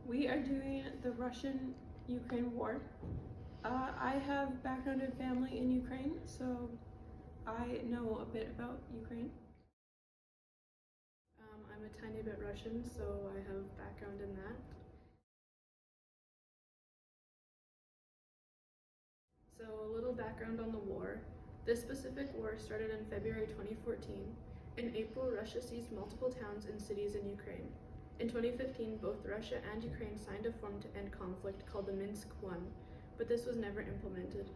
We are doing the Russian-Ukraine war. I have background and family in Ukraine, so I know a bit about Ukraine. I'm a tiny bit Russian, so I have background in that. So a little background on the war. This specific war started in February 2014. In April, Russia seized multiple towns and cities in Ukraine. In 2015, both Russia and Ukraine signed a form to end conflict called the Minsk I, but this was never implemented.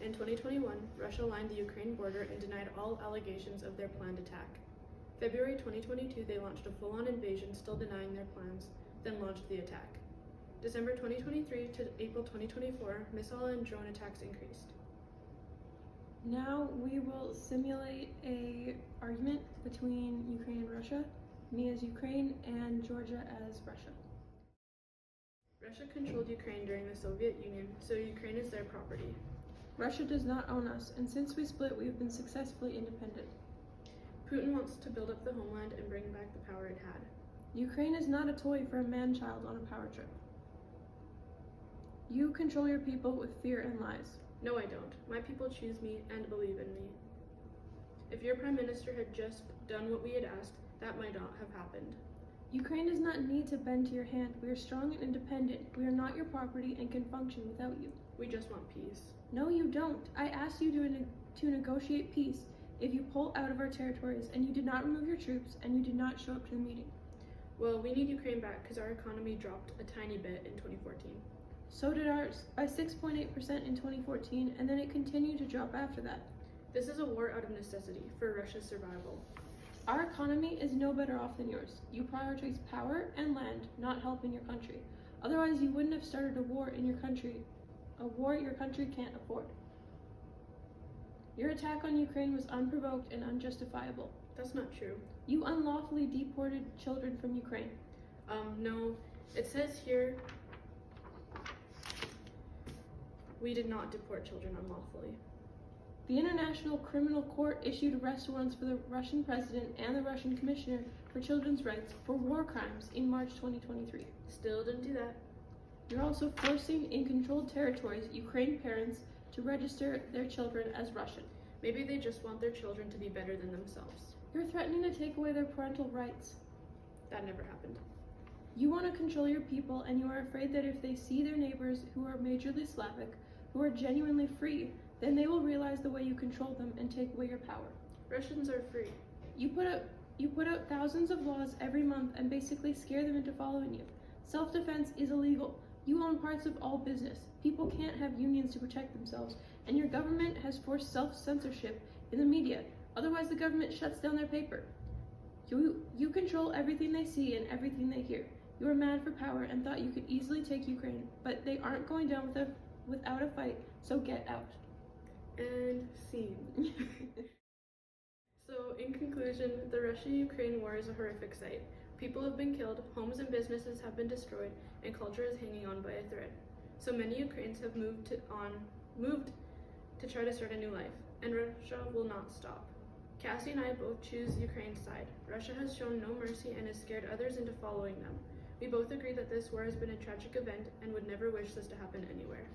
In 2021, Russia lined the Ukraine border and denied all allegations of their planned attack. February 2022, they launched a full-on invasion, still denying their plans, then launched the attack. December 2023 to April 2024, missile and drone attacks increased. Now we will simulate an argument between Ukraine and Russia, me as Ukraine and Georgia as Russia. Russia controlled Ukraine during the Soviet Union, so Ukraine is their property. Russia does not own us, and since we split, we have been successfully independent. Putin wants to build up the homeland and bring back the power it had. Ukraine is not a toy for a man-child on a power trip. You control your people with fear and lies. No, I don't. My people choose me and believe in me. If your prime minister had just done what we had asked, that might not have happened. Ukraine does not need to bend to your hand. We are strong and independent. We are not your property and can function without you. We just want peace. No, you don't. I asked you to negotiate peace if you pull out of our territories, and you did not remove your troops, and you did not show up to the meeting. Well, we need Ukraine back because our economy dropped a tiny bit in 2014. So did ours, by 6.8% in 2014, and then it continued to drop after that. This is a war out of necessity for Russia's survival. Our economy is no better off than yours. You prioritize power and land, not help in your country. Otherwise, you wouldn't have started a war in your country, a war your country can't afford. Your attack on Ukraine was unprovoked and unjustifiable. That's not true. You unlawfully deported children from Ukraine. No, it says here we did not deport children unlawfully. The International Criminal Court issued arrest warrants for the Russian president and the Russian Commissioner for Children's Rights for war crimes in March 2023. Still didn't do that. You're also forcing in controlled territories Ukraine parents to register their children as Russian. Maybe they just want their children to be better than themselves. You're threatening to take away their parental rights. That never happened. You want to control your people, and you are afraid that if they see their neighbors who are majorly Slavic, who are genuinely free, then they will realize the way you control them and take away your power. Russians are free. You put out thousands of laws every month and basically scare them into following you. Self-defense is illegal. You own parts of all business. People can't have unions to protect themselves, and your government has forced self-censorship in the media. Otherwise, the government shuts down their paper. You control everything they see and everything they hear. You are mad for power and thought you could easily take Ukraine, but they aren't going down without a fight, so get out. And scene. So, in conclusion, the Russia-Ukraine war is a horrific sight. People have been killed, homes and businesses have been destroyed, and culture is hanging on by a thread. So many Ukrainians have moved to try to start a new life, and Russia will not stop. Cassie and I both choose Ukraine's side. Russia has shown no mercy and has scared others into following them. We both agree that this war has been a tragic event and would never wish this to happen anywhere.